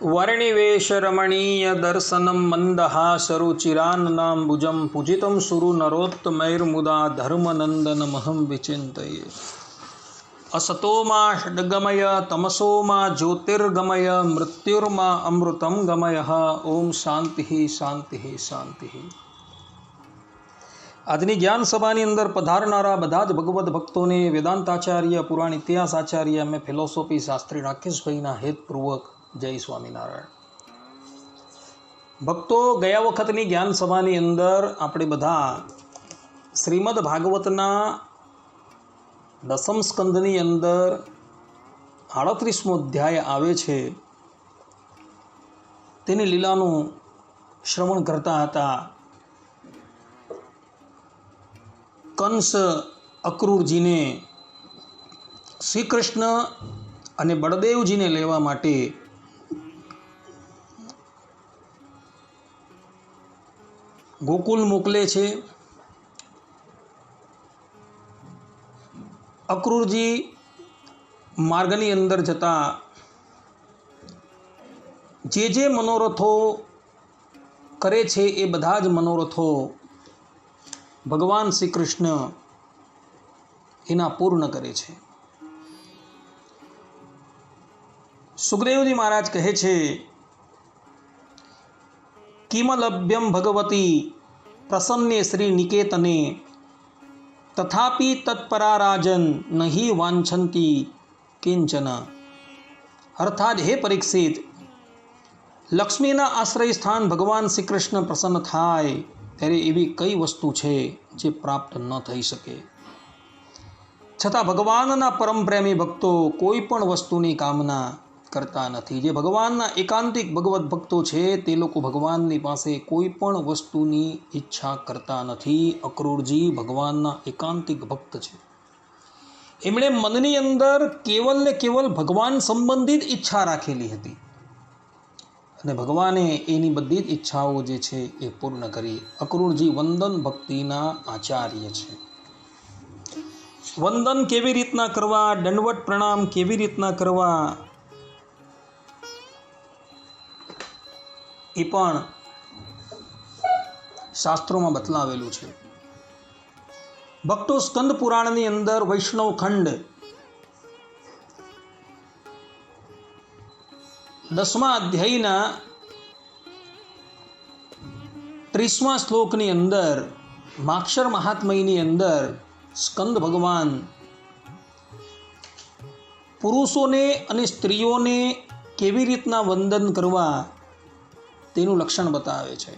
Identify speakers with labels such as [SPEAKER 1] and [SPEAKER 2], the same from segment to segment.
[SPEAKER 1] वर्णिवेशरमणीयदर्शनं मन्दहासरुचिरान्नाम्बुजं पूजितं सुरनरोत्तमैर्मुदा धर्मनन्दनमहं विचिन्तये। असतो मा षड्गमय तमसो मा ज्योतिर्गमय मृत्युर्मा अमृतं गमयः। ओम शांति शांति शांति। આજની જ્ઞાન સભાની અંદર પધારનારા બધા જ ભગવદ્ ભક્તોને વેદાંતાચાર્ય પુરાણ ઇતિહાસ આચાર્ય અમે ફિલોસોફી શાસ્ત્રી રાકેશભાઈના હેતપૂર્વક જય સ્વામિનારાયણ। ભક્તો, ગયા વખતની જ્ઞાન સભાની અંદર આપણે બધા શ્રીમદ ભાગવતના દસમ સ્કંદની અંદર 38મો અધ્યાય આવે છે તેની લીલાનું શ્રવણ કરતા હતા। કંસ અક્રૂરજીને શ્રી કૃષ્ણ અને બળદેવજીને લેવા માટે ગોકુલ મોકલે છે। અક્રૂરજી માર્ગની અંદર જતા જે મનોરથો કરે છે એ બધા જ મનોરથો ભગવાન શ્રી કૃષ્ણ એના પૂર્ણ કરે છે। સુખદેવજી મહારાજ કહે છે, કિમલભ્યમ ભગવતી પ્રસન્ને શ્રી નિકેતને તથાપિ તત્પરા રાજન નહીં વાંછંતી કિંચન। અર્થાત હે પરીક્ષિત, લક્ષ્મીના આશ્રય સ્થાન ભગવાન શ્રી કૃષ્ણ પ્રસન્ન થાય ત્યારે એવી કઈ વસ્તુ છે જે પ્રાપ્ત ન થઈ શકે, છતાં ભગવાનના પરમ પ્રેમી ભક્તો કોઈ પણ વસ્તુની કામના કરતા નથી। જે ભગવાનના એકાંતિક ભગવત ભક્તો છે તે લોકો ભગવાનની પાસે કોઈ પણ વસ્તુની ઈચ્છા કરતા નથી। અક્રૂરજી ભગવાનના એકાંતિક ભક્ત છે। એમણે મનની અંદર કેવલ ને કેવલ ભગવાન સંબંધિત ઈચ્છા રાખેલી હતી અને ભગવાને એની બધી જ ઈચ્છાઓ જે છે એ પૂર્ણ કરી। અક્રૂરજી વંદન ભક્તિના આચાર્ય છે। વંદન કેવી રીતના કરવા, દંડવત પ્રણામ કેવી રીતના કરવા એ પણ શાસ્ત્રોમાં બતલાવેલું છે। ભક્તો, સ્કંદ પુરાણની અંદર વૈષ્ણવ ખંડ 10મા અધ્યાયના 30મા શ્લોકની અંદર માક્ષર મહાત્મયની અંદર સ્કંદ ભગવાન પુરુષોને અને સ્ત્રીઓને કેવી રીતના વંદન કરવા તેનું લક્ષણ બતાવે છે।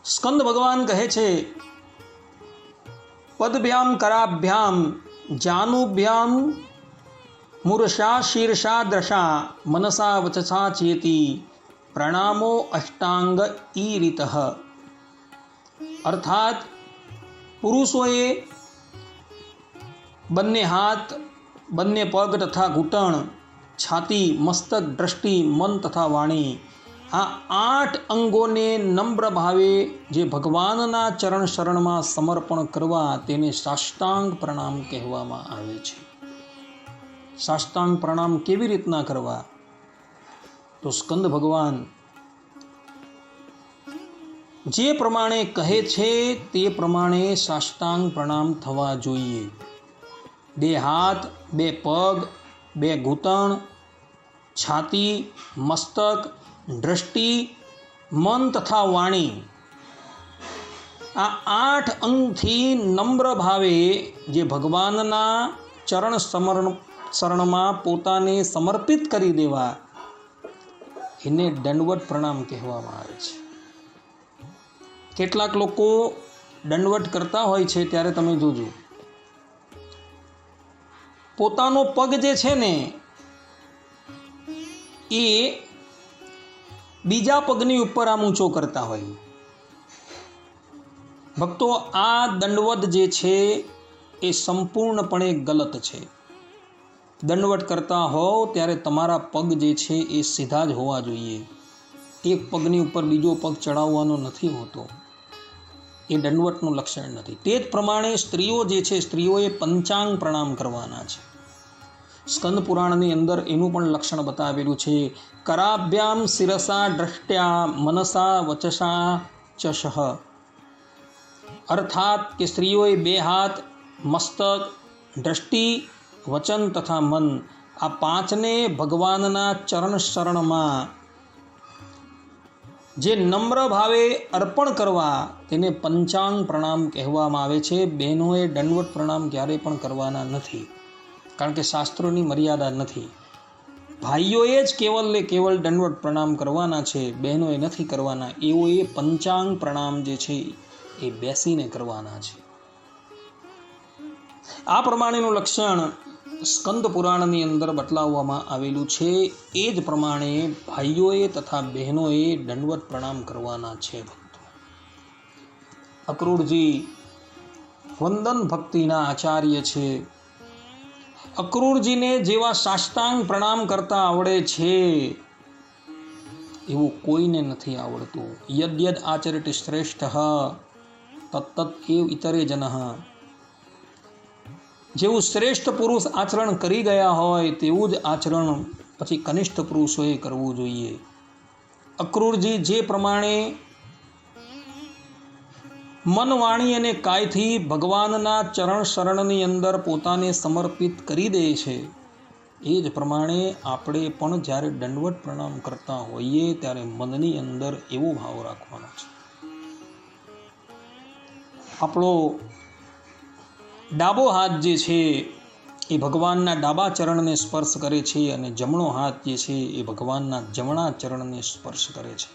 [SPEAKER 1] સ્કંદ ભગવાન કહે છે, પદભ્યામ કરાભ્યામ જાનુભ્યામ મૂર્ષા શીર્ષા દ્રશા મનસા વચસા ચેતી પ્રણામો અષ્ટાંગ ઈરિતઃ। અર્થાત પુરુષોએ બંને હાથ, બંને પગ તથા ઘૂંટણ, છાતી, મસ્તક, દ્રષ્ટિ, મન તથા વાણી, આ 8 અંગોને નમ્ર ભાવે જે ભગવાનના ચરણ શરણમાં સમર્પણ કરવા તેને સાષ્ટાંગ પ્રણામ કહેવામાં આવે છે। સાષ્ટાંગ પ્રણામ કેવી રીતના કરવા, તો સ્કંદ ભગવાન જે પ્રમાણે કહે છે તે પ્રમાણે સાષ્ટાંગ પ્રણામ થવા જોઈએ। 2 હાથ, 2 પગ, 2 ઘૂંટણ, છાતી, મસ્તક, દ્રષ્ટિ, મન તથા વાણી, આ 8 અંગથી નમ્ર ભાવે જે ભગવાનના ચરણ શરણમાં પોતાને સમર્પિત કરી દેવા એને દંડવત પ્રણામ કહેવામાં આવે છે। કેટલાક લોકો દંડવત કરતા હોય છે ત્યારે તમે જોજો, પોતાનો પગ જે છે ને એ બીજા પગની ઉપર આમ ઊંચો કરતા હોય। ભક્તો, આ દંડવત જે છે એ સંપૂર્ણપણે ગલત છે। દંડવત કરતા હોવ ત્યારે તમારા પગ જે છે એ સીધા જ હોવા જોઈએ। એક પગની ઉપર બીજો પગ ચડાવવાનો નથી હોતો, એ દંડવતનું લક્ષણ નથી। તે જ પ્રમાણે સ્ત્રીઓ જે છે, સ્ત્રીઓએ પંચાંગ પ્રણામ કરવાના છે। સ્કંદ પુરાણની અંદર એનું પણ લક્ષણ બતાવેલું છે. કરાભ્યામ શિરસા દ્રષ્ટ્યા મનસા વચસા ચશઃ, અર્થાત કે સ્ત્રીઓએ 2 હાથ, મસ્તક, દ્રષ્ટિ, વચન તથા મન, આ 5ને ભગવાનના ચરણ શરણમાં જે નમ્ર ભાવે અર્પણ કરવા તેને પંચાંગ પ્રણામ કહેવામાં આવે છે. બહેનોએ દંડવત પ્રણામ ક્યારેય પણ કરવાના નથી, કારણ કે શાસ્ત્રોની મર્યાદા નથી. ભાઈઓએ જ કેવલ દંડવત પ્રણામ કરવાના છે, બહેનોએ નથી કરવાના. એઓએ પંચાંગ પ્રણામ જે છે એ બેસીને કરવાના છે. આ પ્રમાણેનું લક્ષણ સ્કંદ પુરાણની અંદર બતલાવવામાં આવેલું છે. એ જ પ્રમાણે ભાઈઓએ તથા બહેનોએ દંડવત પ્રણામ કરવાના છે. ભક્તો, અક્રૂરજી વંદન ભક્તિના આચાર્ય છે. અક્રૂરજીને જેવા સાષ્ટાંગ પ્રણામ કરતા આવડે છે એવું કોઈને નથી આવડતું. યદ્યદ આચરતિ શ્રેષ્ઠ તત્તત એવ ઇતરે જનઃ. જેવું શ્રેષ્ઠ પુરુષ આચરણ કરી ગયા હોય તેવું જ આચરણ પછી કનિષ્ઠ પુરુષોએ કરવું જોઈએ. અક્રૂરજી જે પ્રમાણે મન, વાણી અને કાયથી ભગવાનના ચરણ શરણની અંદર પોતાને સમર્પિત કરી દે છે, એ જ પ્રમાણે આપણે પણ જ્યારે દંડવત પ્રણામ કરતા હોઈએ ત્યારે મનની અંદર એવો ભાવ રાખવાનો છે. આપણો ડાબો હાથ જે છે એ ભગવાનના ડાબા ચરણને સ્પર્શ કરે છે અને જમણો હાથ જે છે એ ભગવાનના જમણા ચરણને સ્પર્શ કરે છે.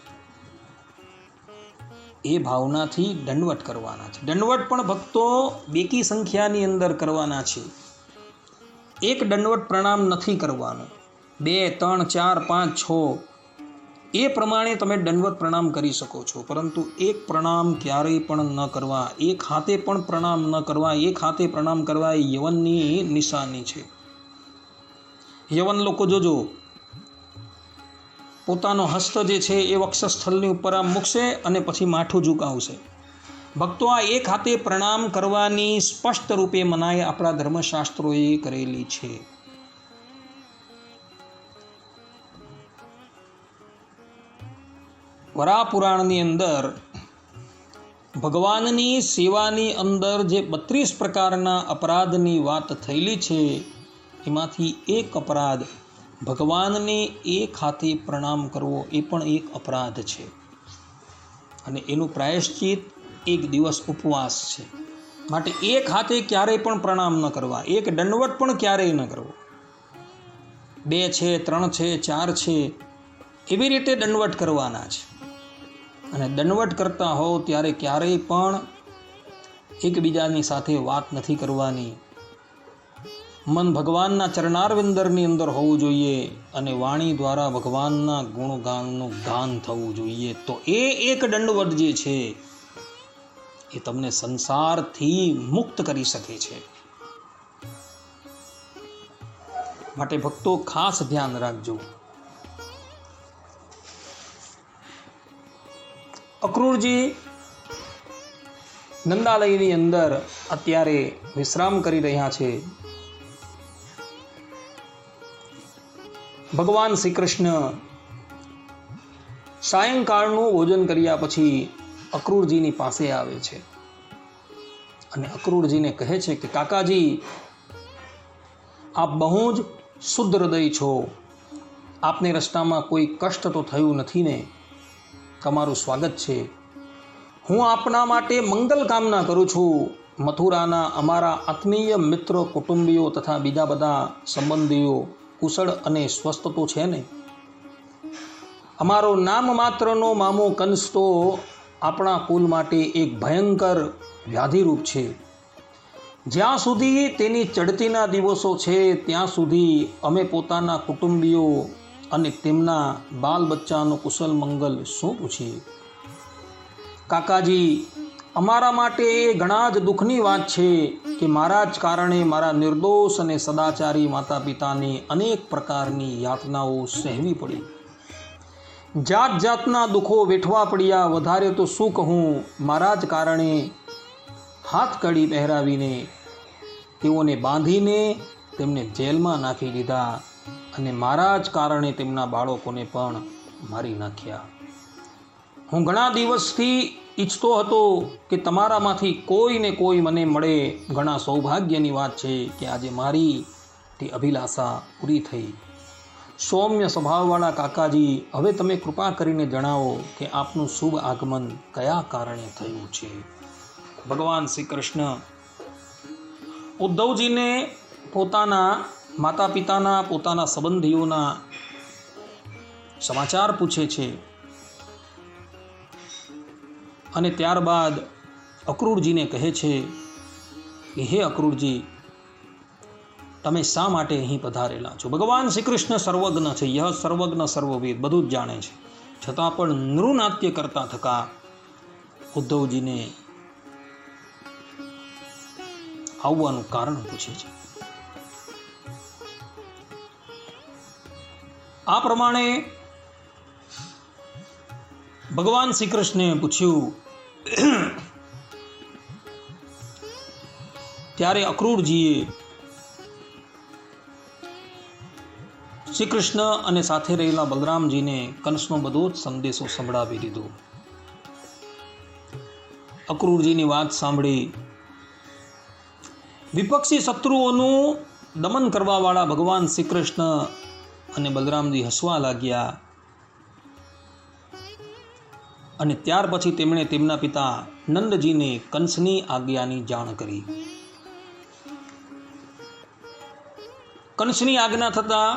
[SPEAKER 1] એ ભાવનાથી દંડવત કરવાના છે. દંડવત પણ ભક્તો બેકી સંખ્યાની અંદર કરવાના છે. એક દંડવત પ્રણામ નથી કરવાનો. 2, 3, 4, 5, 6 એ પ્રમાણે તમે દંડવત પ્રણામ કરી શકો છો, પરંતુ એક પ્રણામ ક્યારેય પણ ન કરવા. એક હાથે પણ પ્રણામ ન કરવા. એક હાથે પ્રણામ કરવા એ યવનની નિશાની છે. યવન લોકો જોજો, પોતાનો હસ્ત જે છે એ વક્ષસ્થળની ઉપર આમ મૂકશે અને પછી માથું ઝુકાવશે. ભક્તો, આ એક હાથે પ્રણામ કરવાની સ્પષ્ટ રૂપે મનાઈ આપણા ધર્મશાસ્ત્રોએ કરેલી છે. વરાહ પુરાણની અંદર ભગવાનની સેવાની અંદર જે 32 પ્રકારના અપરાધની વાત થયેલી છે, એમાંથી એક અપરાધ ભગવાનને એક હાથે પ્રણામ કરવો એ પણ એક અપરાધ છે. અને એનું પ્રાયશ્ચિત 1 દિવસ ઉપવાસ છે. માટે એક હાથે ક્યારેય પણ પ્રણામ ન કરવા. એક દંડવત પણ ક્યારેય ન કરવો. 2 છે, 3 છે, 4 છે, એવી રીતે દંડવત કરવાના છે. અને દંડવત કરતા હો ત્યારે ક્યારેય પણ એકબીજાની સાથે વાત નથી કરવાની. મન ભગવાનના ચરણારવિંદરની અંદર હોવું જોઈએ અને વાણી દ્વારા ભગવાનના ગુણગાનનું ગાન થવું જોઈએ. તો એ એક દંડવત જે છે એ તમને સંસારથી મુક્ત કરી શકે છે. માટે ભક્તો ખાસ ધ્યાન રાખજો. અક્રૂરજી નંદાલયની અંદર અત્યારે વિશ્રામ કરી રહ્યા છે. ભગવાન શ્રી કૃષ્ણ સાયંકાળનું ભોજન કર્યા પછી અક્રૂરજીની પાસે આવે છે અને અક્રૂરજીને કહે છે કે કાકાજી, આપ બહુ જ શુદ્ધ હૃદય છો. આપને રસ્તામાં કોઈ કષ્ટ તો થયું નથી ને? તમારું સ્વાગત છે. હું આપના માટે મંગલ કામના કરું છું. મથુરાના અમારા આત્મીય મિત્ર, કુટુંબીઓ તથા બીજા બધા સંબંધીઓ કુશળ અને સ્વસ્થ તો છે ને? અમારો નામ માત્રનો મામો કંસ તો આપણા કુલ માટે એક ભયંકર વ્યાધિરૂપ છે. જ્યાં સુધી તેની ચડતીના દિવસો છે ત્યાં સુધી અમે પોતાના કુટુંબીઓ અને તેમના બાલ બચ્ચાનો કુશલ મંગલ શું પૂછીએ? કાકાજી, અમારા માટે એ ઘણા જ દુઃખની વાત છે કે મારા જ કારણે મારા નિર્દોષ અને સદાચારી માતા પિતાને અનેક પ્રકારની યાતનાઓ સહેવી પડી. જાત જાતના દુઃખો વેઠવા પડ્યા. વધારે તો શું કહું, મારા જ કારણે હાથ કડી પહેરાવીને તેઓને બાંધીને તેમને જેલમાં નાખી દીધા અને મારા જ કારણે તેમના બાળકોને પણ મારી નાખ્યા. હું ઘણા દિવસથી ઈચ્છતો હતો કે તમારામાંથી કોઈને કોઈ મને મળે. ઘણા સૌભાગ્યની વાત છે કે આજે મારી તે અભિલાષા પૂરી થઈ. સૌમ્ય સ્વભાવવાળા કાકાજી, હવે તમે કૃપા કરીને જણાવો કે આપનું શુભ આગમન કયા કારણે થયું છે. ભગવાન શ્રી કૃષ્ણ ઉદ્ધવજીને પોતાના માતા પિતાના, પોતાના સંબંધીઓના સમાચાર પૂછે છે અને ત્યારબાદ અક્રૂરજીને કહે છે કે હે અક્રૂરજી, તમે શા માટે અહીં પધારેલા છો? ભગવાન શ્રી કૃષ્ણ સર્વજ્ઞ છે. યહ સર્વજ્ઞ સર્વવેદ, બધું જ જાણે છે. છતાં પણ નૃનાટ્ય કરતા થકા ઉદ્ધવજીને આવવાનું કારણ પૂછે છે. આ પ્રમાણે ભગવાન શ્રી કૃષ્ણે પૂછ્યું ત્યારે અક્રૂરજીએ શ્રી કૃષ્ણ અને સાથે રહેલા બલરામજીને કંસનો બધો જ સંદેશો સંભળાવી દીધો. અક્રૂરજીની વાત સાંભળી વિપક્ષી શત્રુઓનું દમન કરવાવાળા ભગવાન શ્રી કૃષ્ણ અને બલરામજી હસવા લાગ્યા અને ત્યાર પછી તેમણે તેમના પિતા નંદજીને કંસની આજ્ઞાની જાણ કરી. કંસની આજ્ઞા થતા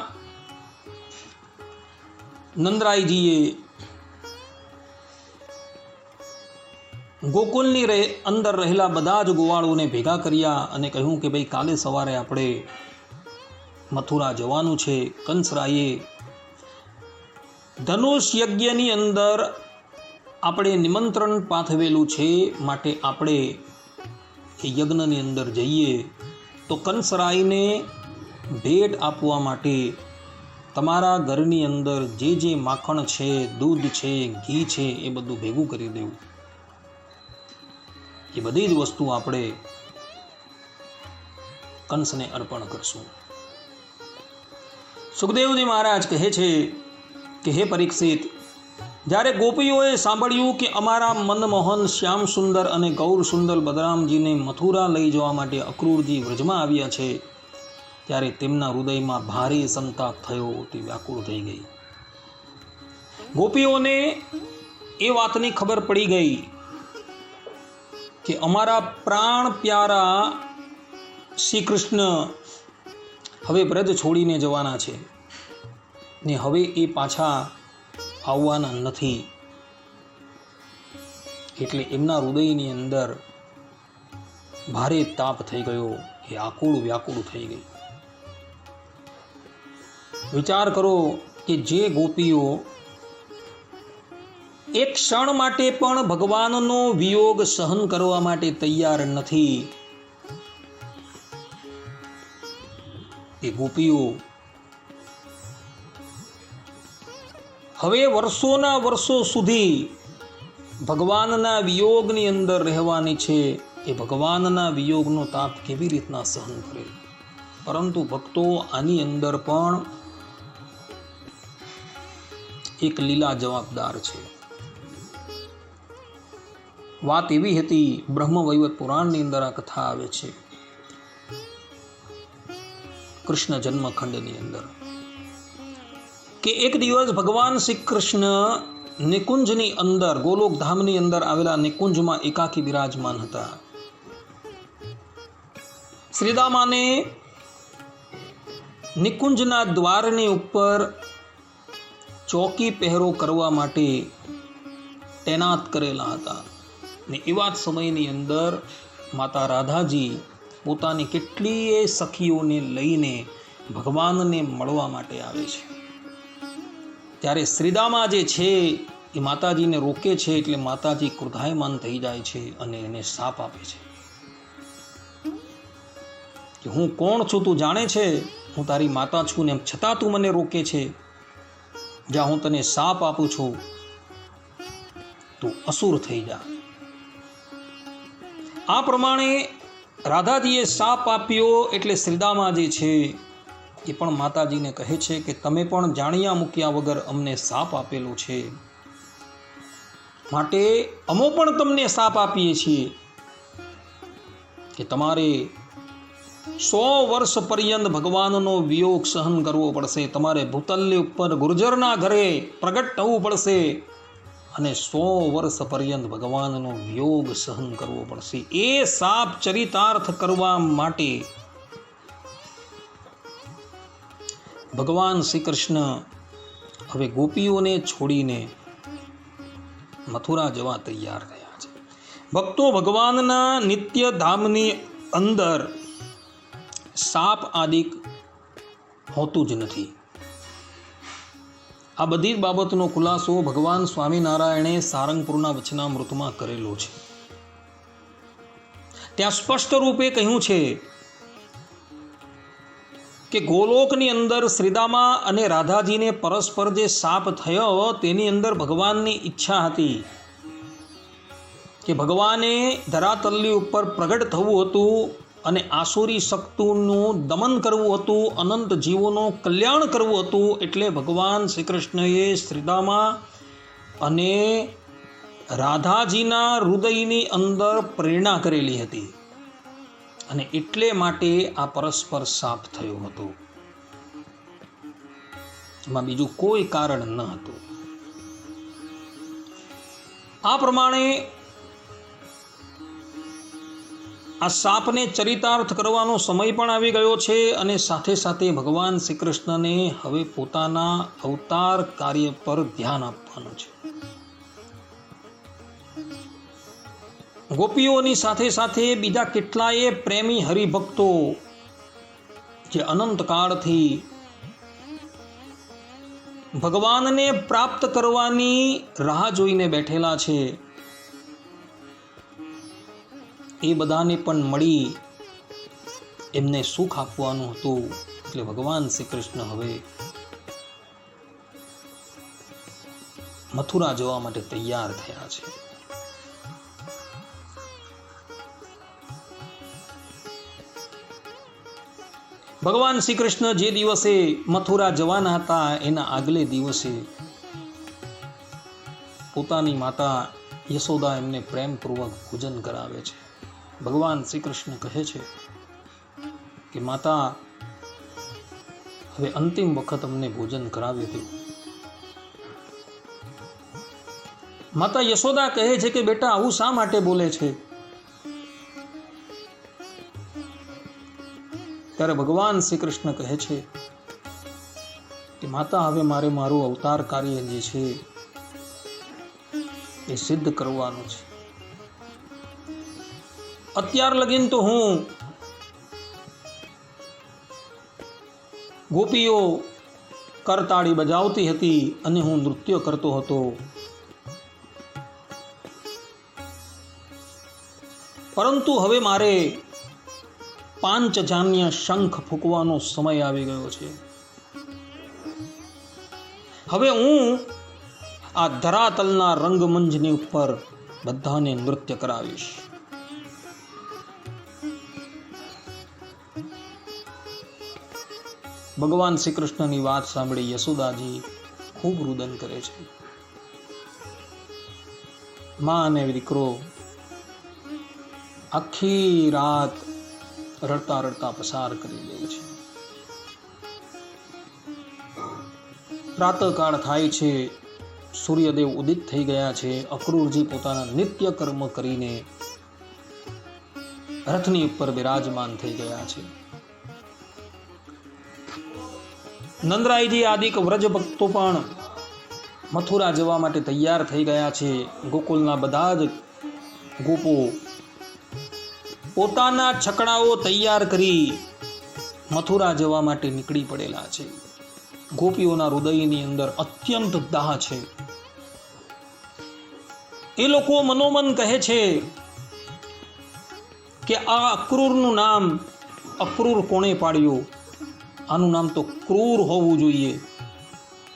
[SPEAKER 1] નંદરાયજીએ ગોકુલની અંદર રહેલા બધા જ ગોવાળોને ભેગા કર્યા અને કહ્યું કે ભાઈ કાલે સવારે આપણે મથુરા જવાનું છે. કંસરાયે ધનુષ યજ્ઞની અંદર આપણે નિમંત્રણ પાઠવેલું છે, માટે આપણે એ યજ્ઞની અંદર જઈએ તો કંસરાયને ભેટ આપવા માટે તમારા ઘરની અંદર જે જે માખણ છે, દૂધ છે, ઘી છે, એ બધું ભેગું કરી દેવું. એ બધી જ વસ્તુ આપણે કંસને અર્પણ કરશું. સુખદેવજી મહારાજ કહે છે કે હે પરીક્ષિત, જ્યારે ગોપીઓએ સાંભળ્યું કે અમારા મનમોહન શ્યામ સુંદર અને ગૌર સુંદર બલરામજીને મથુરા લઈ જવા માટે અક્રૂરજી વ્રજમાં આવ્યા છે, ત્યારે તેમના હૃદયમાં ભારે સંતાપ થયો, તે વ્યાકુળ થઈ ગઈ. ગોપીઓને એ વાતની ખબર પડી ગઈ કે અમારા પ્રાણ પ્યારા શ્રી કૃષ્ણ હવે બ્રજ છોડીને જવાના છે ને હવે એ પાછા આવવાના નથી. એટલે એમના હૃદયની અંદર ભારે તાપ થઈ ગયો, એ આકુળ વ્યાકુળ થઈ ગઈ. વિચાર કરો કે જે ગોપીઓ એક ક્ષણ માટે પણ ભગવાનનો વિયોગ સહન કરવા માટે તૈયાર નથી, એ ગોપીઓ હવે વર્ષોના વર્ષો સુધી ભગવાનના વિયોગની અંદર રહેવાની છે. એ ભગવાનના વિયોગનો તાપ કેવી રીતના સહન કરે? પરંતુ ભક્તો, આની અંદર પણ એક લીલા જવાબદાર છે. વાત એવી હતી, બ્રહ્મવૈવર્ત પુરાણની અંદર આ કથા આવે છે, કૃષ્ણ જન્મખંડની અંદર, કે એક દિવસ ભગવાન શ્રી કૃષ્ણ નિકુંજની અંદર, ગોલોક ધામની અંદર આવેલા નિકુંજમાં એકાકી બિરાજમાન હતા. શ્રીદામાને નિકુંજના દ્વારની ઉપર ચોકી પહેરો કરવા માટે તૈનાત કરેલા હતા. ને એવા જ સમયની અંદર માતા રાધાજી પોતાની કેટલીય સખીઓને લઈને ભગવાનને મળવા માટે આવે છે. ત્યારે શ્રીદામા જે છે એ માતાજીને રોકે છે, એટલે માતાજી ક્રોધાયમાન થઈ જાય છે અને એને શાપ આપે છે કે હું કોણ છું, તું જાણે છે? હું તારી માતા છું ને છતાં તું મને રોકે છે. જ્યાં હું તને શાપ આપું છું, તું અસુર થઈ જા. આ પ્રમાણે રાધાજીએ શાપ આપ્યો એટલે શ્રીદામા જે છે એ પણ માતાજીને કહે છે કે તમે પણ જાણ્યા મૂક્યા વગર અમને શાપ આપેલો છે, માટે અમો પણ તમને શાપ આપીએ છીએ કે તમારે 100 વર્ષ પર્યંત ભગવાનનો વિયોગ સહન કરવો પડશે, તમારે ભૂતલ્ય ઉપર ગુર્જરના ઘરે પ્રગટ થવું પડશે અને 100 વર્ષ પર્યંત ભગવાનનો વિયોગ સહન કરવો પડશે. એ શાપ ચરિતાર્થ કરવા માટે ભગવાન શ્રી કૃષ્ણ હવે ગોપીઓને છોડીને મથુરા જવા તૈયાર થયા છે. ભક્તો, ભગવાનના નિત્ય ધામની અંદર સાપ આદિક હોતું જ નથી. આ બધી જ બાબતનો ખુલાસો ભગવાન સ્વામિનારાયણે સારંગપુરના વચનામૃતમાં કરેલો છે. ત્યાં સ્પષ્ટ રૂપે કહ્યું છે કે ગોલોકની અંદર શ્રીદામા અને રાધાજીને પરસ્પર જે શાપ થયો તેની અંદર ભગવાનની ઈચ્છા હતી કે ભગવાને ધરાતલ્લી ઉપર પ્રગટ થવું હતું અને આસુરી શક્તિનું દમન કરવું હતું, અનંત જીવોનું કલ્યાણ કરવું હતું. એટલે ભગવાન શ્રી કૃષ્ણએ શ્રીદામા અને રાધાજીના હૃદયની અંદર પ્રેરણા કરેલી હતી અને એટલે માટે આ પરસ્પર શાપ થયો હતો. એમાં બીજું કોઈ કારણ ન હતું. આ પ્રમાણે આ શાપને ચરિતાર્થ કરવાનો સમય પણ આવી ગયો છે અને સાથે સાથે ભગવાન શ્રી કૃષ્ણને હવે પોતાના અવતાર કાર્ય પર ધ્યાન આપવાનું છે. ગોપીઓની સાથે સાથે બીજા કેટલાય પ્રેમી હરિભક્તો જે અનંત કાળથી ભગવાનને પ્રાપ્ત કરવાની રાહ જોઈને બેઠેલા છે, એ બધાને પણ મળી એમને સુખ આપવાનું હતું. એટલે ભગવાન શ્રી કૃષ્ણ હવે મથુરા જવા માટે તૈયાર થયા છે. ભગવાન શ્રી કૃષ્ણ જે દિવસે મથુરા જવાના હતા એના આગલે દિવસે પોતાની માતા યશોદા એમને પ્રેમપૂર્વક ભોજન કરાવે છે. ભગવાન શ્રી કૃષ્ણ કહે છે કે માતા, હવે અંતિમ વખત અમને ભોજન કરાવી દો. માતા યશોદા કહે છે કે બેટા આવું શા માટે બોલે છે? ત્યારે ભગવાન શ્રી કૃષ્ણ કહે છે કે માતા, હવે મારે મારું અવતાર કાર્ય જે છે એ સિદ્ધ કરવાનું છે. અત્યાર લગીન તો હું ગોપીઓ કરતાળી બજાવતી હતી અને હું નૃત્ય કરતો હતો, પરંતુ હવે મારે પાંચજાન્ય શંખ ફૂંકવાનો સમય આવી ગયો છે. હવે હું આ ધરાતલના રંગમંચની ઉપર બધાને નૃત્ય કરાવીશ. ભગવાન શ્રી કૃષ્ણની વાત સાંભળી યશોદાજી ખૂબ રુદન કરે છે. માં અને દીકરો આખી રાત રડતા રડતા પસાર કરી દે છે. પ્રાતઃકાળ થાય છે, સૂર્યદેવ ઉદિત થઈ ગયા છે. અક્રૂરજી પોતાના નિત્ય કર્મ કરીને રથની ઉપર બિરાજમાન થઈ ગયા છે. નંદરાયજી આદિક વ્રજ ભક્તો પણ મથુરા જવા માટે તૈયાર થઈ ગયા છે. ગોકુલના બધા જ ગોપો પોતાના છકડાઓ તૈયાર કરી મથુરા જવા માટે નીકળી પડેલા છે. ગોપીઓના હૃદયની અંદર અત્યંત દાહ છે. એ લોકો મનોમન કહે છે કે આ અક્રૂરનું નામ અક્રૂર કોણે પાડ્યું? આનું નામ તો ક્રૂર હોવું જોઈએ,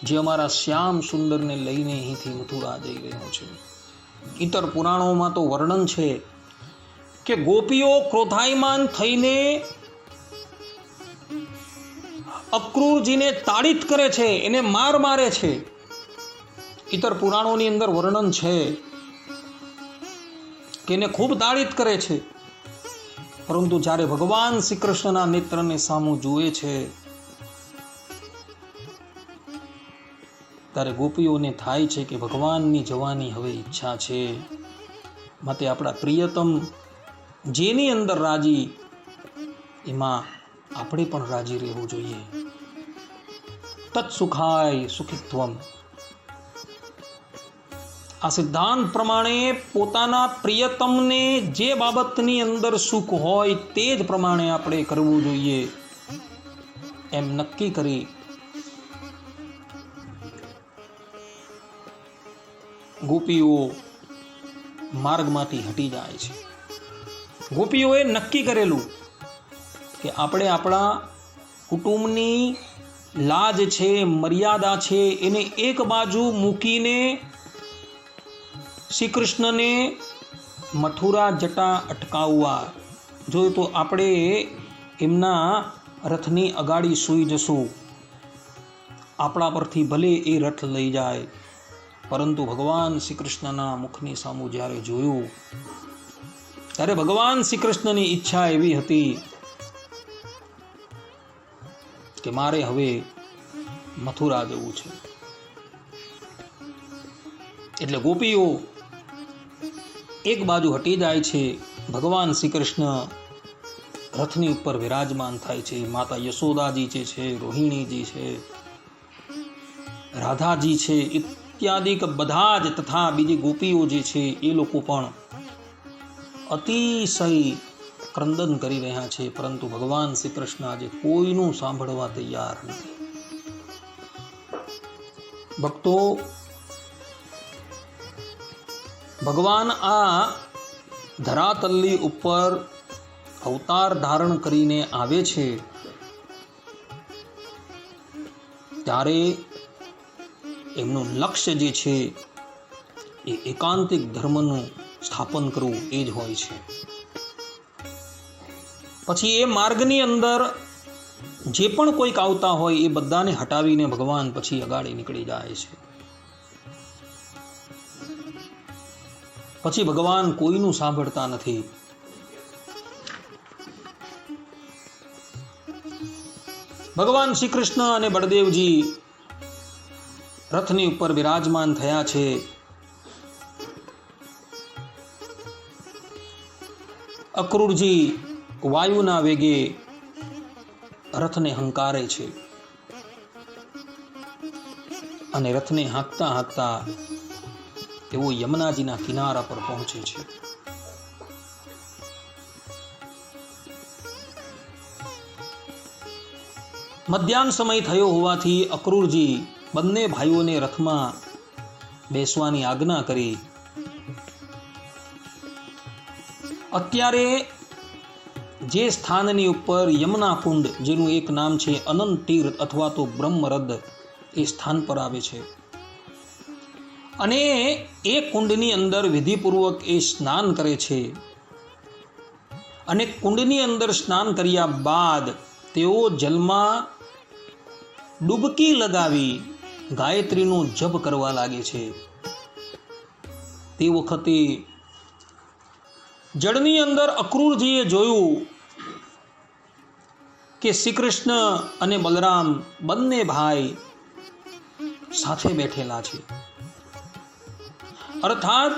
[SPEAKER 1] જે અમારા શ્યામ સુંદરને લઈને અહીંથી મથુરા જઈ રહ્યો છે. ઇતર પુરાણોમાં તો વર્ણન છે કે ગોપીઓ ક્રોધાયમાન થઈને અક્રૂરજીને તાડિત કરે છે, એને માર મારે છે. ઇતર પુરાણોની અંદર વર્ણન છે કે એને ખૂબ તાડિત કરે છે. પરંતુ જ્યારે ભગવાન શ્રી કૃષ્ણના નેત્રને સામું જુએ છે ત્યારે ગોપીઓને થાય છે કે ભગવાનની જવાની હવે ઈચ્છા છે, માટે આપણા પ્રિયતમ જેની અંદર રાજી એમાં આપણે પણ રાજી રહેવું જોઈએ. તત્સુખાય સુખિત્વમ. આ સિદ્ધાંત પ્રમાણે પોતાના પ્રિયતમને જે બાબતની અંદર સુખ હોય તે જ પ્રમાણે આપણે કરવું જોઈએ એમ નક્કી કરી ગોપીઓ માર્ગમાંથી હટી જાય છે. ગોપીઓએ નક્કી કરેલું કે આપણે આપણા કુટુંબની લાજ છે, મર્યાદા છે, એને એક બાજુ મૂકીને શ્રી કૃષ્ણને મથુરા જટા અટકાવવા. જો તો આપણે એમના રથની અગાડી સૂઈ જશું, આપણા પરથી ભલે એ રથ લઈ જાય, પરંતુ ભગવાન શ્રી કૃષ્ણના મુખની સામું જ્યારે જોયું ત્યારે ભગવાન શ્રી કૃષ્ણની ઈચ્છા એવી હતી કે મારે હવે મથુરા જવું છે. એટલે ગોપીઓ એક બાજુ હટી જાય છે. ભગવાન શ્રી કૃષ્ણ રથની ઉપર વિરાજમાન થાય છે. માતા યશોદાજી જે છે, રોહિણીજી છે, રાધાજી છે, ઇત્યાદિ બધા જ તથા બીજી ગોપીઓ જે છે એ લોકો પણ અતિશય ક્રંદન કરી રહ્યા છે. પરંતુ ભગવાન શ્રી કૃષ્ણ આજે કોઈનું સાંભળવા તૈયાર નથી. ભક્તો, ભગવાન આ ધરાતલ્લી ઉપર અવતાર ધારણ કરીને આવે છે ત્યારે એમનું લક્ષ્ય જે છે એ એકાંતિક ધર્મનું સ્થાપન કરવું એ જ હોય છે. પછી એ માર્ગની અંદર જે પણ કોઈક આવતા હોય એ બધાને હટાવીને ભગવાન પછી અગાડી નીકળી જાય છે. પછી ભગવાન કોઈનું સાંભળતા નથી. ભગવાન શ્રી કૃષ્ણ અને બળદેવજી રથની ઉપર બિરાજમાન થયા છે. અક્રૂરજી વાયુના વેગે રથને હંકારે છે અને રથને હાંકતા હાંકતા તેઓ યમુનાજીના કિનારા પર પહોંચે છે. મધ્યાહન સમય થયો હોવાથી અક્રૂરજી બંને ભાઈઓને રથમાં બેસવાની આજ્ઞા કરી. અત્યારે જે સ્થાનની ઉપર યમુના કુંડ, જેનું એક નામ છે અનંત તીર્થ અથવા તો બ્રહ્મરદ, એ સ્થાન પર આવે છે અને એ કુંડની અંદર વિધિપૂર્વક એ સ્નાન કરે છે. અને કુંડની અંદર સ્નાન કર્યા બાદ તેઓ જલમાં ડૂબકી લગાવી ગાયત્રીનો જપ કરવા લાગે છે. તે વખતે જળની અંદર અક્રૂરજીએ જોયું કે શ્રી કૃષ્ણ અને બલરામ બંને ભાઈ સાથે બેઠેલા છે. અર્થાત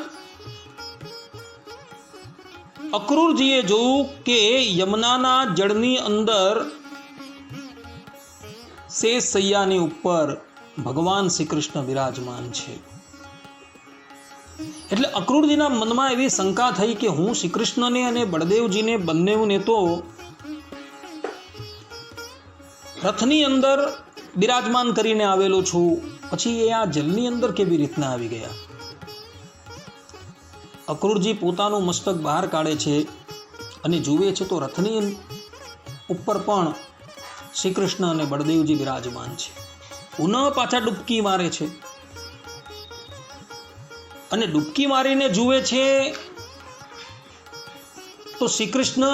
[SPEAKER 1] અક્રૂરજીએ જોયું કે યમુનાના જળની અંદર શેષ શૈયાની ઉપર ભગવાન શ્રી કૃષ્ણ બિરાજમાન છે. એટલે અક્રૂરજીના મનમાં એવી શંકા થઈ કે હું શ્રી કૃષ્ણને અને બળદેવજીને બંનેને તો રથની અંદર બિરાજમાન કરીને આવેલો છું, પછી એ આ જલની અંદર કેવી રીતના આવી ગયા? અક્રૂરજી પોતાનું મસ્તક બહાર કાઢે છે અને જુએ છે તો રથની ઉપર પણ શ્રી કૃષ્ણ અને બળદેવજી બિરાજમાન છે. પુનઃ પાછા ડૂબકી મારે છે અને ડૂબકી મારીને જુએ છે તો શ્રી કૃષ્ણ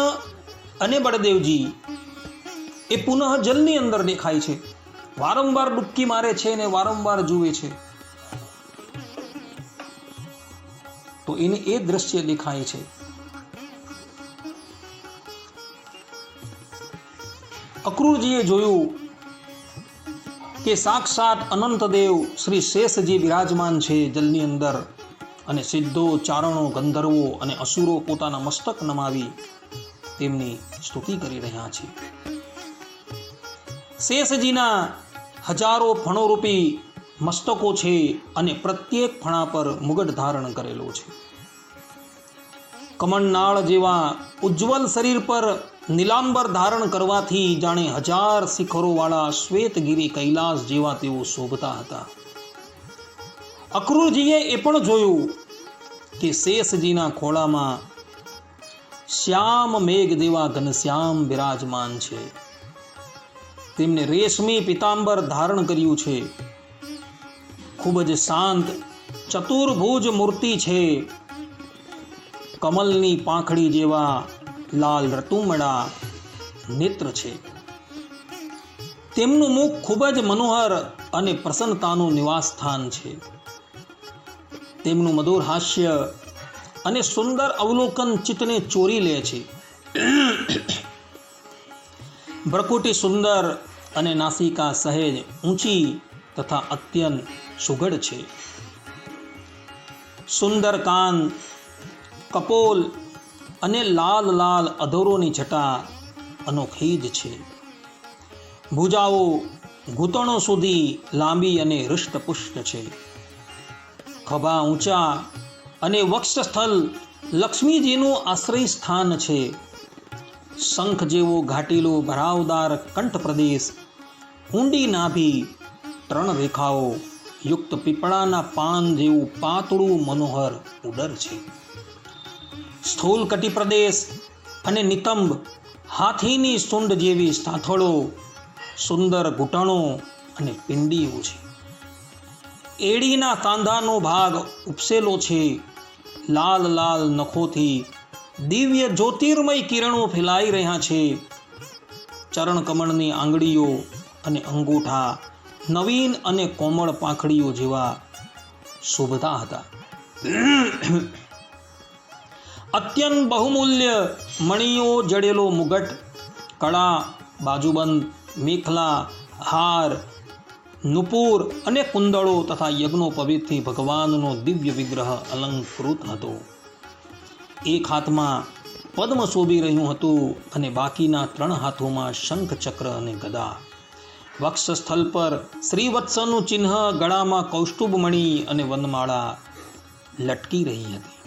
[SPEAKER 1] અને બળદેવજી એ પુનઃ જલની અંદર દેખાય છે, વારંવાર ડૂબકી મારે છે અને વારંવાર જુએ છે, તો એને એ દ્રશ્ય દેખાય છે. અક્રૂરજીએ જોયું કે સાક્ષાત અનંતદેવ શ્રી શેષજી બિરાજમાન છે જલની અંદર, અને સિદ્ધો, ચારણો, ગંધર્વો અને અસુરો પોતાના મસ્તક નમાવી તેમની સ્તુતિ કરી રહ્યા છે. શેષજીના હજારો ફણોરૂપી મસ્તકો છે અને પ્રત્યેક ફણા પર મુગટ ધારણ કરેલો છે. કમળનાળ જેવા ઉજ્જવલ શરીર પર નીલાંબર ધારણ કરવાથી જાણે 1000 શિખરોવાળા શ્વેતગીરી કૈલાસ જેવા તેઓ શોભતા હતા. અક્રૂરજીએ એ પણ જોયું કે શેષજીના ખોળામાં શ્યામ મેઘ દેવા ઘનશ્યામ બિરાજમાન છે. તેમને રેશમી પિતાંબર ધારણ કર્યું છે. ખૂબ જ શાંત ચતુર્ભુજ મૂર્તિ છે. કમલની પાંખડી જેવા લાલ રતુમડા નેત્ર છે. તેમનું મુખ ખૂબ જ મનોહર અને પ્રસન્નતાનું નિવાસ સ્થાન છે. તેમનું મધુર હાસ્ય અને સુંદર અવલોકન ચિત્તને ચોરી લે છે. ભ્રકુટી સુંદર અને નાસિકા સહેજ ઊંચી તથા અત્યંત સુઘડ છે. સુંદર કાન, કપોલ અને લાલ લાલ અધરોની જટા અનોખી જ છે. ભુજાઓ ઘૂંટણો સુધી લાંબી અને હૃષ્ટપુષ્ટ છે. ખભા ઊંચા અને વક્ષસ્થળ લક્ષ્મીજીનું આશ્રય સ્થાન છે. શંખ જેવો ઘાટીલો ભરાવદાર કંઠ પ્રદેશ, ઊંડી નાભી, 3 રેખાઓ યુક્ત પીપળાના પાન જેવું પાતળું મનોહર ઉદર છે. સ્થૂલ કટી પ્રદેશ અને નિતંબ હાથીની સૂંઢ જેવી સાથળો, સુંદર ઘૂંટણો અને પિંડીઓ છે. એડીના તાંધાનો ભાગ ઉપસેલો છે. લાલ લાલ નખોથી દિવ્ય જ્યોતિર્મય કિરણો ફેલાઈ રહ્યા છે. ચરણ કમળની આંગળીઓ અને અંગૂઠા નવીન અને કોમળ પાંખડીઓ જેવા શોભતા હતા. અત્યંત બહુમૂલ્ય મણીઓ જડેલો મુગટ, કળા, બાજુબંધ, મેખલા, હાર, નુપુર અને કુંદળો તથા યજ્ઞોપવીતથી ભગવાનનો દિવ્ય વિગ્રહ અલંકૃત હતો. એક હાથમાં પદ્મ શોભી રહ્યું હતું અને બાકીના 3 હાથોમાં શંખ, ચક્ર અને ગદા. વક્ષસ્થળ પર શ્રીવત્સનું ચિહ્ન, ગળામાં કૌસ્તુભમણી અને વનમાળા લટકી રહી હતી.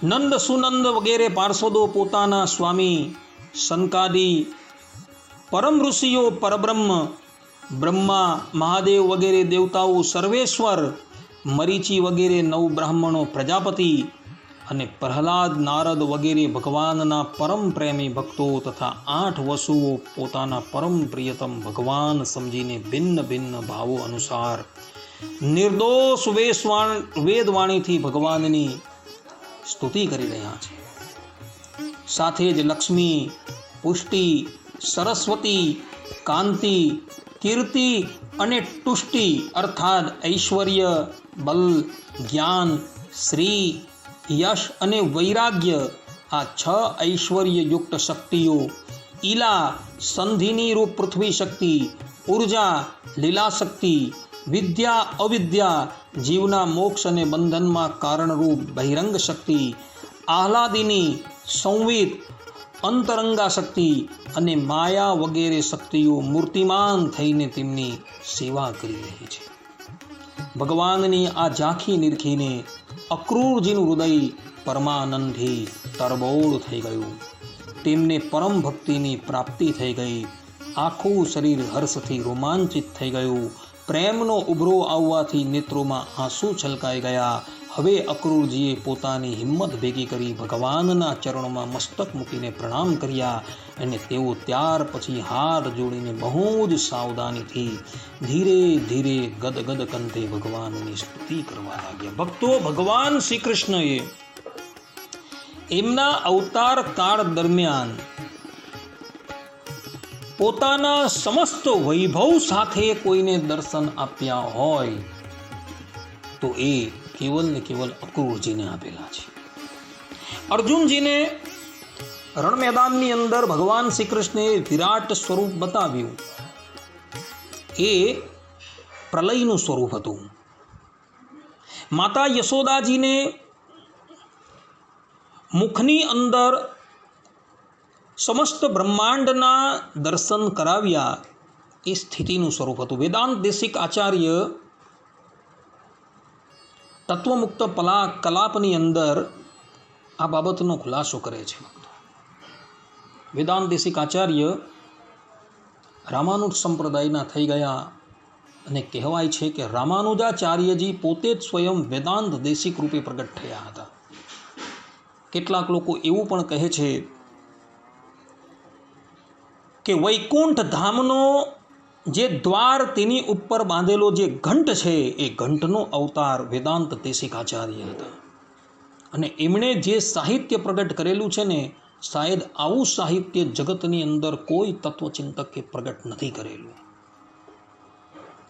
[SPEAKER 1] નંદ, સુનંદ વગેરે પાર્ષદો પોતાના સ્વામી સનકાદી પરમ ઋષિઓ, પરબ્રહ્મ, બ્રહ્મા, મહાદેવ વગેરે દેવતાઓ, સર્વેશ્વર, મરીચી વગેરે 9 બ્રાહ્મણો, પ્રજાપતિ અને પ્રહલાદ, નારદ વગેરે ભગવાનના પરમ પ્રેમી ભક્તો તથા 8 વસુઓ પોતાના પરમ પ્રિયતમ ભગવાન સમજીને ભિન્ન ભિન્ન ભાવો અનુસાર નિર્દોષ વેદવાણીથી ભગવાનની સ્તુતિ કરી રહ્યા છે. સાથે જ લક્ષ્મી, પુષ્ટિ, સરસ્વતી, કાંતિ, કીર્તિ અને તુષ્ટિ અર્થાત ઐશ્વર્ય, બલ, જ્ઞાન, શ્રી, યશ અને વૈરાગ્ય, આ 6 ઐશ્વર્યયુક્ત શક્તિઓ, ઈલા સંધિની રૂપ પૃથ્વી શક્તિ, ઉર્જા લીલા શક્તિ, વિદ્યા અવિદ્યા જીવના મોક્ષ અને બંધનમાં કારણરૂપ બહિરંગ શક્તિ, આહલાદિની સંવિત અંતરંગા શક્તિ અને માયા વગેરે શક્તિઓ મૂર્તિમાન થઈને તેમની સેવા કરી રહી છે. ભગવાનની આ ઝાંખી નિરખીને અક્રૂરજીનું હૃદય પરમાનંદથી તરબોળ થઈ ગયું. તેમને પરમ ભક્તિની પ્રાપ્તિ થઈ ગઈ. આખું શરીર હર્ષથી રોમાંચિત થઈ ગયું. પ્રેમનો ઉભરો આવવાથી નેત્રોમાં આંસુ છલકાઈ ગયા. હવે અક્રૂરજીએ પોતાની હિંમત ભેગી કરી ભગવાનના ચરણોમાં મસ્તક મૂકીને પ્રણામ કર્યા અને તેઓ ત્યાર પછી હાથ જોડીને બહુ જ સાવધાનીથી ધીરે ધીરે ગદગદ કંઠે ભગવાનની સ્તુતિ કરવા લાગ્યા. ભક્તો, ભગવાન શ્રી કૃષ્ણએ એમના અવતાર કાળ દરમિયાન પોતાના સમસ્ત વૈભવ સાથે કોઈને દર્શન આપ્યા હોય તો એ કેવલ ને કેવલ અક્રૂરજીને આપેલા છે. અર્જુનજીને રણ મેદાનની અંદર ભગવાન શ્રી કૃષ્ણે વિરાટ સ્વરૂપ બતાવ્યું. એ પ્રલયનું સ્વરૂપ હતું. માતા યશોદાજીને મુખની અંદર સમસ્ત બ્રહ્માંડના દર્શન કરાવ્યા એ સ્થિતિનું સ્વરૂપ હતું. વેદાંત દેશિક આચાર્ય તત્વમુક્ત કલાપની અંદર આ બાબતનો ખુલાસો કરે છે. વેદાંત દેશિક આચાર્ય રામાનુજ સંપ્રદાયના થઈ ગયા અને કહેવાય છે કે રામાનુજાચાર્યજી પોતે જ સ્વયં વેદાંત દેશિક રૂપે પ્રગટ થયા હતા. કેટલાક લોકો એવું પણ કહે છે કે વૈકુંઠ ધામનો જે દ્વાર તેની ઉપર બાંધેલો જે ઘંટ છે એ ઘંટનો અવતાર વેદાંત દેશિક આચાર્ય હતા. અને એમણે જે સાહિત્ય પ્રગટ કરેલું છે ને, શાયદ આવું સાહિત્ય જગતની અંદર કોઈ તત્વચિંતકે પ્રગટ નથી કરેલું.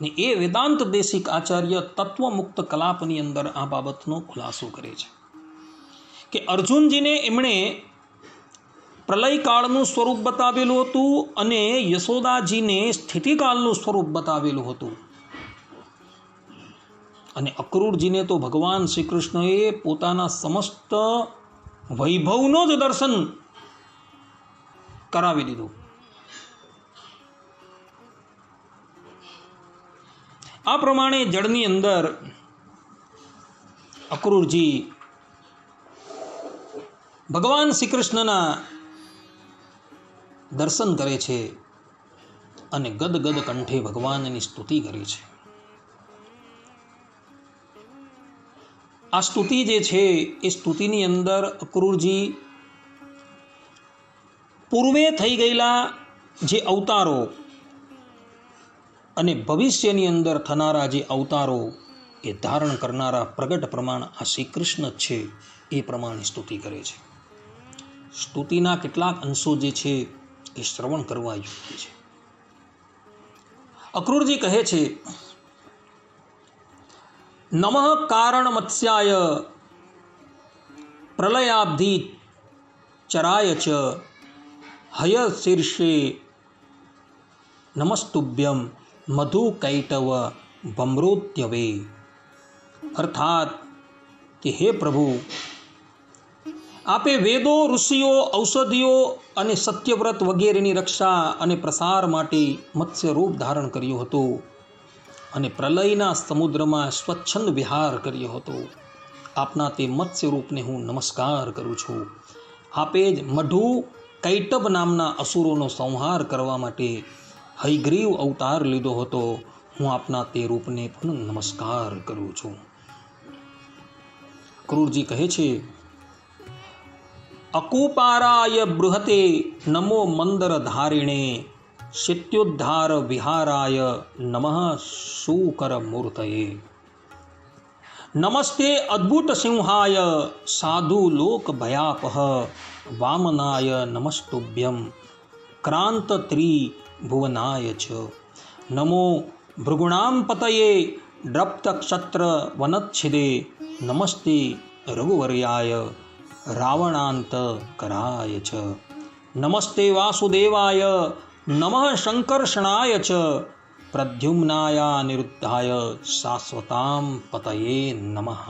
[SPEAKER 1] ને એ વેદાંત દેશિક આચાર્ય તત્વમુક્ત કલાપની અંદર આ બાબતનો ખુલાસો કરે છે કે અર્જુનજીને એમણે પ્રલયકાળનું સ્વરૂપ બતાવેલું હતું અને યશોદાજીને સ્થિતિકાળનું સ્વરૂપ બતાવેલું હતું. અને અક્રૂરજીને તો ભગવાન શ્રી કૃષ્ણએ પોતાના સમસ્ત વૈભવનો જ દર્શન કરાવી દીધું. આ પ્રમાણે જળની અંદર અક્રૂરજી ભગવાન શ્રી કૃષ્ણના દર્શન કરે છે અને ગદગદ કંઠે ભગવાનની સ્તુતિ કરે છે. આ સ્તુતિ જે છે એ સ્તુતિની અંદર અક્રૂરજી પૂર્વે થઈ ગયેલા જે અવતારો અને ભવિષ્યની અંદર થનારા જે અવતારો એ ધારણ કરનારા પ્રગટ પ્રમાણ આ શ્રી કૃષ્ણ છે એ પ્રમાણે સ્તુતિ કરે છે. સ્તુતિના કેટલાક અંશો જે છે એ શ્રવણ કરવા યોગ્ય છે. અક્રૂરજી કહે છે, નમઃ કારણ મત્સ્યાય પ્રલયાબ્ધિ ચરાય ચ હય શીર્ષે નમસ્તુભ્યમ મધુ કૈટવ ભમૃત્યવે. અર્થાત કે હે પ્રભુ, આપે વેદો, ઋષિઓ, ઔષધિઓ અને સત્યવ્રત વગેરેની રક્ષા અને પ્રસાર માટે મત્સ્ય રૂપ ધારણ કર્યું હતું અને પ્રલયના સમુદ્રમાં સ્વચ્છંદ વિહાર કર્યો હતો. આપના તે મત્સ્ય રૂપને હું નમસ્કાર કરું છું. આપે જ મઢુ કૈટબ નામના અસુરોનો સંહાર કરવા માટે હયગ્રીવ અવતાર લીધો હતો. હું આપના તે રૂપને પણ નમસ્કાર કરું છું. અક્રૂરજી કહે છે, અકુપારાય બૃહતે નમો મંદર ધારિણે શિત્યોદ્ધાર વિહારાય નમઃ શુકર મૂર્તયે. નમસ્તે અદ્ભુત સિંહાય સાધુ લોક ભયાપહ વામનાય નમસ્તુભ્યમ ક્રાંત ત્રિભુવનાય ચ. નમો ભૃગુણામ પતયે દ્રપ્ત ક્ષત્ર વનચ્છિદે નમસ્તે રઘુવર્યાય રાવણાંત કરાય ચ. નમસ્તે વાસુદેવાય નમઃ શંકર્ષણાય ચ પ્રદ્યુમ્નાય નિરુદ્ધાય શાશ્વતામ પતયે નમઃ.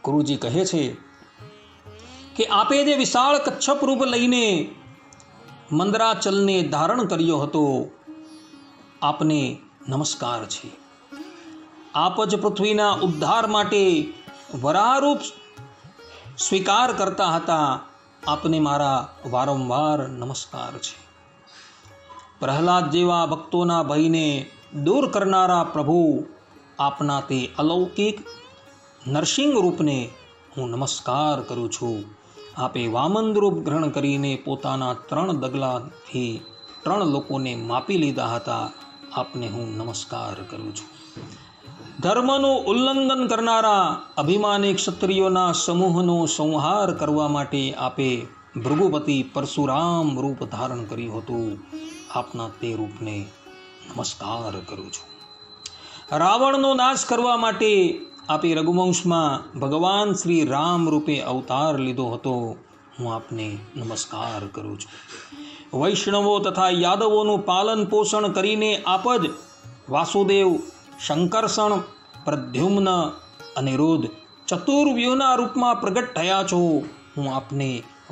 [SPEAKER 1] ગુરુજી કહે છે કે આપે જે વિશાળ કચ્છપ રૂપ લઈને મંદરાચલને ધારણ કર્યો હતો, આપને નમસ્કાર છે. આપ જ પૃથ્વીના ઉદ્ધાર માટે વરાહરૂપ સ્વીકાર કરતા હતા. આપને મારા વારંવાર નમસ્કાર છે. પ્રહલાદ જેવા ભક્તોના ભયને દૂર કરનારા પ્રભુ, આપના તે અલૌકિક નરસિંહ રૂપને હું નમસ્કાર કરું છું. આપે વામન રૂપ ગ્રહણ કરીને પોતાના 3 ડગલાથી 3 લોકોને માપી લીધા હતા. આપને હું નમસ્કાર કરું છું. ધર્મનું ઉલ્લંઘન કરનારા અભિમાની ક્ષત્રિયોના સમૂહનો સંહાર કરવા માટે આપે ભૃગુપતિ પરશુરામ રૂપ ધારણ કર્યું હતું. આપના તે રૂપને નમસ્કાર કરું છું. રાવણનો નાશ કરવા માટે આપે રઘુવંશમાં ભગવાન શ્રી રામ રૂપે અવતાર લીધો હતો. હું આપને નમસ્કાર કરું છું. વૈષ્ણવો તથા યાદવોનું પાલન પોષણ કરીને આપ જ વાસુદેવ, શંકરષણ, પ્રદ્યુમ્ન, અનિરુદ્ધ ચતુર્વ્યૂહના રૂપમાં પ્રગટ થયા છો. હું આપને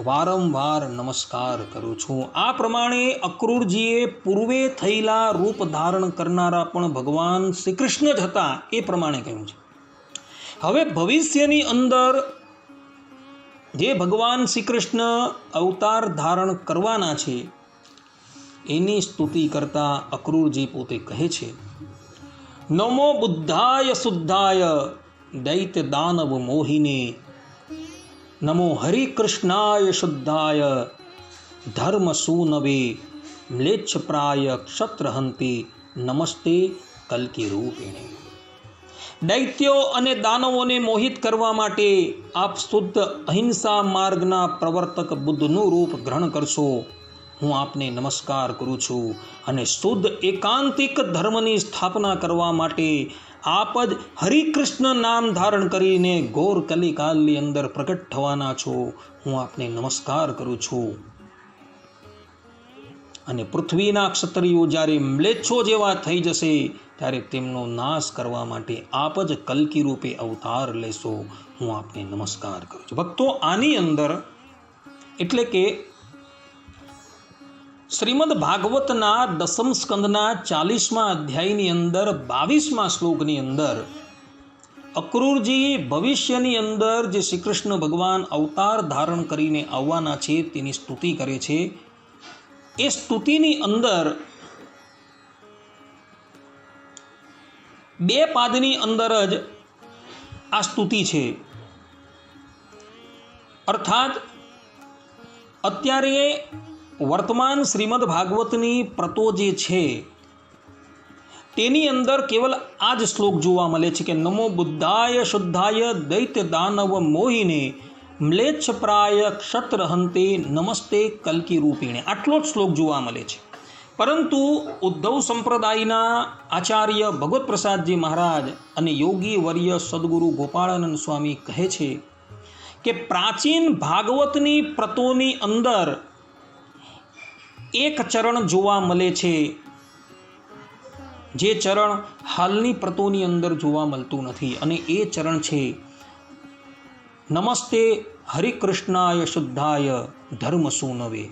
[SPEAKER 1] વારંવાર નમસ્કાર કરું છું. આ પ્રમાણે અક્રૂરજીએ પૂર્વે થયેલા રૂપ ધારણ કરનારા પણ ભગવાન શ્રી કૃષ્ણ જ હતા એ પ્રમાણે કહ્યું છે. હવે ભવિષ્યની અંદર જે ભગવાન શ્રી કૃષ્ણ અવતાર ધારણ કરવાના છે એની સ્તુતિ કરતા અક્રૂરજી પોતે કહે છે, નમો બુદ્ધાય શુદ્ધાય દૈત્ય દાનવ મોહિને, નમો હરિકૃષ્ણાય શુદ્ધાય ધર્મ સૂનવે મ્લેચ્છપ્રાય ક્ષત્રહંતે નમસ્તે કલ્કી રૂપિણે. દૈત્યો અને દાનવોને મોહિત કરવા માટે આપ શુદ્ધ અહિંસા માર્ગના પ્રવર્તક બુદ્ધનું રૂપ ગ્રહણ કરશો. હું આપને નમસ્કાર કરું છું. અને શુદ્ધ એકાંતિક ધર્મની સ્થાપના કરવા માટે આપ જ હરિકૃષ્ણ નામ ધારણ કરીને ઘોર કલિકાલની અંદર પ્રગટ થવાના છો. હું આપને નમસ્કાર કરું છું. અને પૃથ્વીના ક્ષત્રિયો જ્યારે મ્લેચ્છો જેવા થઈ જશે ત્યારે તેમનો નાશ કરવા માટે આપ જ કલ્કી રૂપે અવતાર લેશો. હું આપને નમસ્કાર કરું છું. ભક્તો, આની અંદર એટલે કે શ્રીમદ ભાગવતના 10મ સ્કંદના 40મા અધ્યાયની અંદર 22મા શ્લોકની અંદર અક્રૂરજી ભવિષ્યની અંદર જે શ્રી કૃષ્ણ ભગવાન અવતાર ધારણ કરીને આવવાના છે તેની સ્તુતિ કરે છે. એ સ્તુતિની અંદર 2 પાદની અંદર જ આ સ્તુતિ છે. અર્થાત અત્યારે વર્તમાન શ્રીમદ ભાગવતની પ્રતો જે છે તેની અંદર કેવલ આ જ શ્લોક જોવા મળે છે કે નમો બુદ્ધાય શુદ્ધાય દૈત્ય દાનવ મોહિને મ્લેચ્છપ્રાય ક્ષત્રહંતે નમસ્તે કલ્કી રૂપિણે. આટલો જ શ્લોક જોવા મળે છે. પરંતુ ઉદ્ધવ સંપ્રદાયના આચાર્ય ભગવત પ્રસાદજી મહારાજ અને યોગી વર્ય સદગુરુ ગોપાળાનંદ સ્વામી કહે છે કે પ્રાચીન ભાગવતની પ્રતોની અંદર એક ચરણ જોવા મળે છે, જે ચરણ હાલની પ્રતોની અંદર જોવા મળતું નથી. અને એ ચરણ છે નમસ્તે હરિકૃષ્ણાય શુદ્ધાય ધર્મ સૂનવે.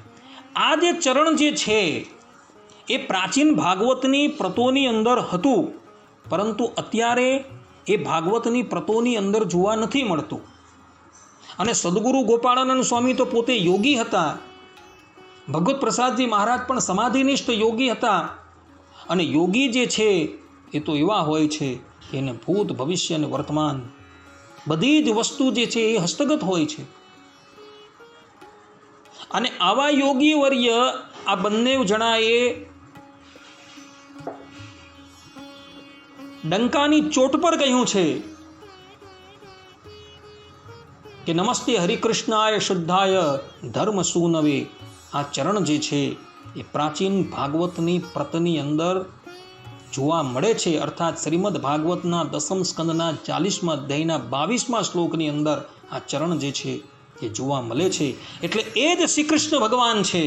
[SPEAKER 1] આ જે ચરણ જે છે એ પ્રાચીન ભાગવતની પ્રતોની અંદર હતું, પરંતુ અત્યારે એ ભાગવતની પ્રતોની અંદર જોવા નથી મળતું. અને સદગુરુ ગોપાળાનંદ સ્વામી તો પોતે યોગી હતા. ભગવત પ્રસાદજી મહારાજ પણ સમાધિનિષ્ઠ યોગી હતા. અને યોગી જે છે એ તો એવા હોય છે કે એને ભૂત, ભવિષ્ય અને વર્તમાન બધી જ વસ્તુ જે છે એ હસ્તગત હોય છે. અને આવા યોગી વર્ય આ બંને જણાએ ડંકાની ચોટ પર કહ્યું છે કે નમસ્તે હરિકૃષ્ણાય શુદ્ધાય ધર્મ સૂનવે. આ ચરણ જે છે એ પ્રાચીન ભાગવતની પ્રતની અંદર જોવા મળે છે. અર્થાત શ્રીમદ ભાગવતના 10મ સ્કંદના 40મા અધ્યાયના 22મા શ્લોકની અંદર આ ચરણ જે છે એ જોવા મળે છે. એટલે એ જ શ્રી કૃષ્ણ ભગવાન છે.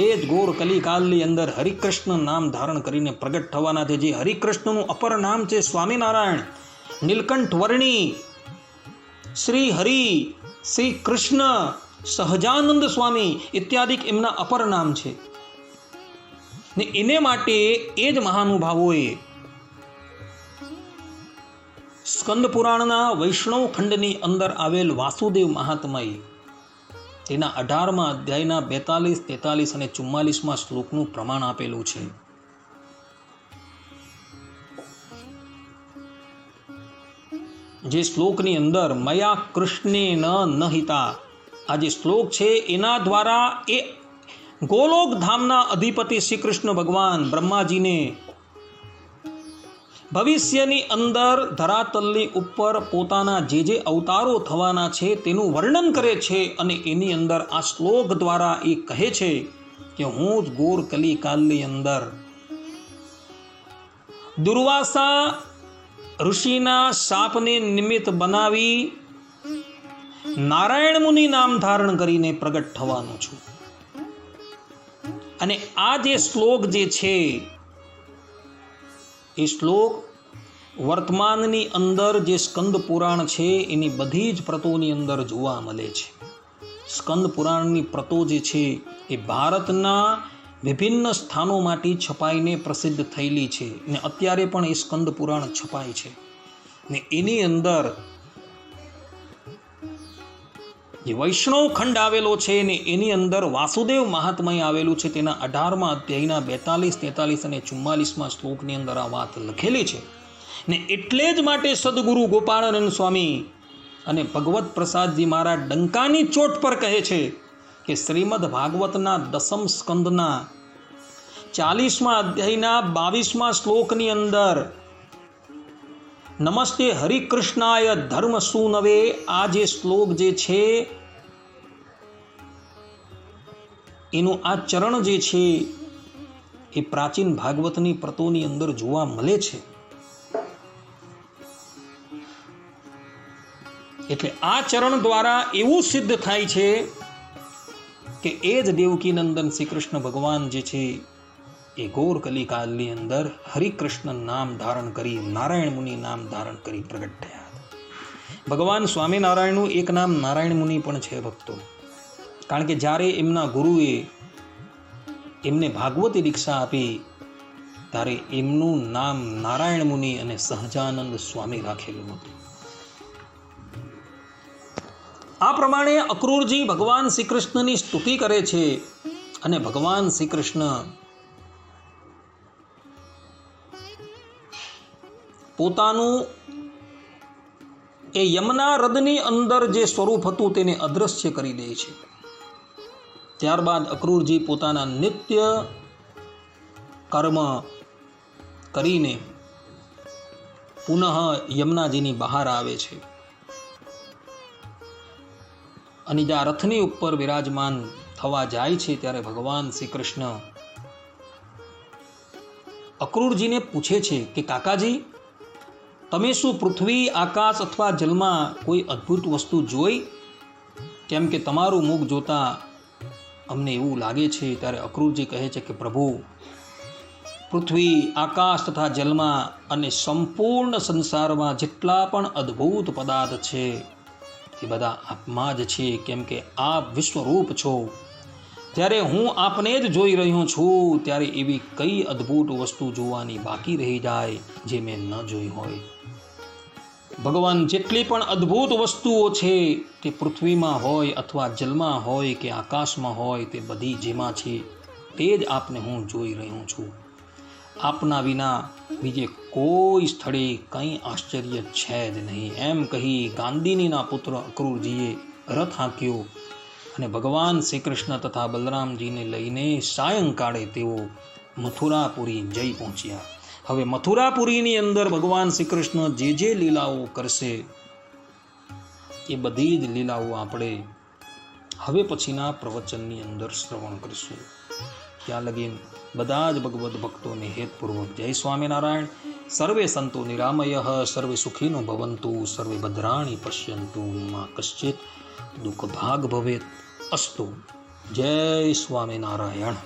[SPEAKER 1] એ જ ઘોર કલિકાલની અંદર હરિકૃષ્ણ નામ ધારણ કરીને પ્રગટ થવાના છે. જે હરિકૃષ્ણનું અપર નામ છે સ્વામિનારાયણ, નીલકંઠ વર્ણી, શ્રી હરિ, શ્રી કૃષ્ણ, સહજાનંદ સ્વામી ઇત્યાદિ એમના અપર નામ છે. ને એને માટે એ જ મહાનુભાવોએ સ્કંદ પુરાણના વૈષ્ણવ ખંડની અંદર આવેલ વાસુદેવ મહાત્મય તેના 18મા અધ્યાયના 42, 43 અને 44મા શ્લોકનું પ્રમાણ આપેલું છે. જે શ્લોકની અંદર મયા કૃષ્ણે ન હિતા, આ જે શ્લોક છે એના દ્વારા એ ગોલોક ધામના અધિપતિ શ્રી કૃષ્ણ ભગવાન બ્રહ્માજીને ભવિષ્યની અંદર ધરાતલની ઉપર પોતાના જે અવતારો થવાના છે તેનું વર્ણન કરે છે અને એની અંદર આ શ્લોક દ્વારા એ કહે છે કે હું જ ઘોર કલિકાલની અંદર દુર્વાસા ઋષિના શાપને નિમિત્ત બનાવી નારાયણ મુનિ નામ ધારણ કરીને પ્રગટ થવાનો છું. અને આ જે શ્લોક જે છે એ શ્લોક વર્તમાનની અંદર જે સ્કંદ પુરાણ છે એની બધી જ પ્રતોની અંદર જોવા મળે છે. સ્કંદ પુરાણની પ્રતો જે છે એ ભારતના વિભિન્ન સ્થાનોમાંથી છપાઈને પ્રસિદ્ધ થયેલી છે ને અત્યારે પણ એ સ્કંદ પુરાણ છપાય છે ને એની અંદર જે વૈષ્ણવ ખંડ આવેલો છે ને એની અંદર વાસુદેવ મહાત્મય આવેલું છે. તેના 18મા અધ્યાયના 42, 43 અને 44મા શ્લોકની અંદર આ વાત લખેલી છે ને એટલે જ માટે સદગુરુ ગોપાળાનંદ સ્વામી અને ભગવત પ્રસાદજી મહારાજ ડંકાની ચોટ પર કહે છે કે શ્રીમદ ભાગવતના 10મ સ્કંદના 40મા અધ્યાયના 22મા શ્લોકની અંદર નમસ્તે હરિકૃષ્ણાય ધર્મ સુનવે આ જે શ્લોક જે છે એનું આ ચરણ જે છે એ પ્રાચીન ભાગવતની પ્રતોની અંદર જોવા મળે છે. એટલે આ ચરણ દ્વારા એવું સિદ્ધ થાય છે કે એ જ દેવકી નંદન શ્રી કૃષ્ણ ભગવાન જે છે એ ઘોર કલિકાલની અંદર હરિકૃષ્ણ નામ ધારણ કરી નારાયણ મુનિ નામ ધારણ કરી પ્રગટ થયા હતા. ભગવાન સ્વામિનારાયણનું એક નામ નારાયણ મુનિ પણ છે ભક્તો. કારણ કે જ્યારે એમના ગુરુએ એમને ભાગવતી દીક્ષા આપી ત્યારે એમનું નામ નારાયણ મુનિ અને સહજાનંદ સ્વામી રાખેલું હતું. આ પ્રમાણે અક્રૂરજી ભગવાન શ્રી કૃષ્ણની સ્તુતિ કરે છે અને ભગવાન શ્રી કૃષ્ણ પોતાનું એ યમુના હ્રદની અંદર જે સ્વરૂપ હતું તેને અદ્રશ્ય કરી દે છે. ત્યારબાદ અક્રૂરજી પોતાના નિત્ય કર્મ કરીને પુનઃ યમુનાજીની બહાર આવે છે અને જ્યાં રથની ઉપર વિરાજમાન થવા જાય છે ત્યારે ભગવાન શ્રી કૃષ્ણ અક્રૂરજીને પૂછે છે કે કાકાજી, તમે શું પૃથ્વી, આકાશ અથવા જલમાં કોઈ અદ્ભુત વસ્તુ જોઈ? કેમ કે તમારું મુખ જોતા અમને એવું લાગે છે. ત્યારે અક્રૂરજી કહે છે કે પ્રભુ, પૃથ્વી, આકાશ તથા જલમાં અને સંપૂર્ણ સંસારમાં જેટલા પણ અદ્ભુત પદાર્થ છે એ બધા આપમાં જ છે. કેમ કે આપ વિશ્વરૂપ છો. ત્યારે હું આપને જ જોઈ રહ્યો છું ત્યારે એવી કઈ અદ્ભુત વસ્તુ જોવાની બાકી રહી જાય જે મેં ન જોઈ હોય. ભગવાન જેટલી પણ અદ્ભુત વસ્તુઓ છે તે પૃથ્વીમાં હોય અથવા જલમાં હોય કે આકાશમાં હોય તે બધી જેમાં છે તે જ આપને હું જોઈ રહ્યો છું. આપના વિના બીજે કોઈ સ્થળે કંઈ આશ્ચર્ય છે જ નહીં. એમ કહી ગાંધીનીના પુત્ર અક્રૂરજીએ રથ હાંક્યો અને ભગવાન શ્રી કૃષ્ણ તથા બલરામજીને લઈને સાયંકાળે તેઓ મથુરાપુરી જઈ પહોંચ્યા. હવે મથુરાપુરીની અંદર ભગવાન શ્રી કૃષ્ણ જે લીલાઓ કરશે એ બધી જ લીલાઓ આપણે હવે પછીના પ્રવચનની અંદર શ્રવણ કરીશું. ત્યાં લગીન બધા જ ભગવદ્ ભક્તોને હેતપૂર્વક જય સ્વામિનારાયણ. સર્વે સંતો નિરામયઃ, સર્વે સુખીનો ભવંતુ, સર્વે ભદ્રાણી પશ્યંતુ, મા કશ્ચિત દુઃખ ભાગ ભવેત અસ્તુ. જય સ્વામિનારાયણ.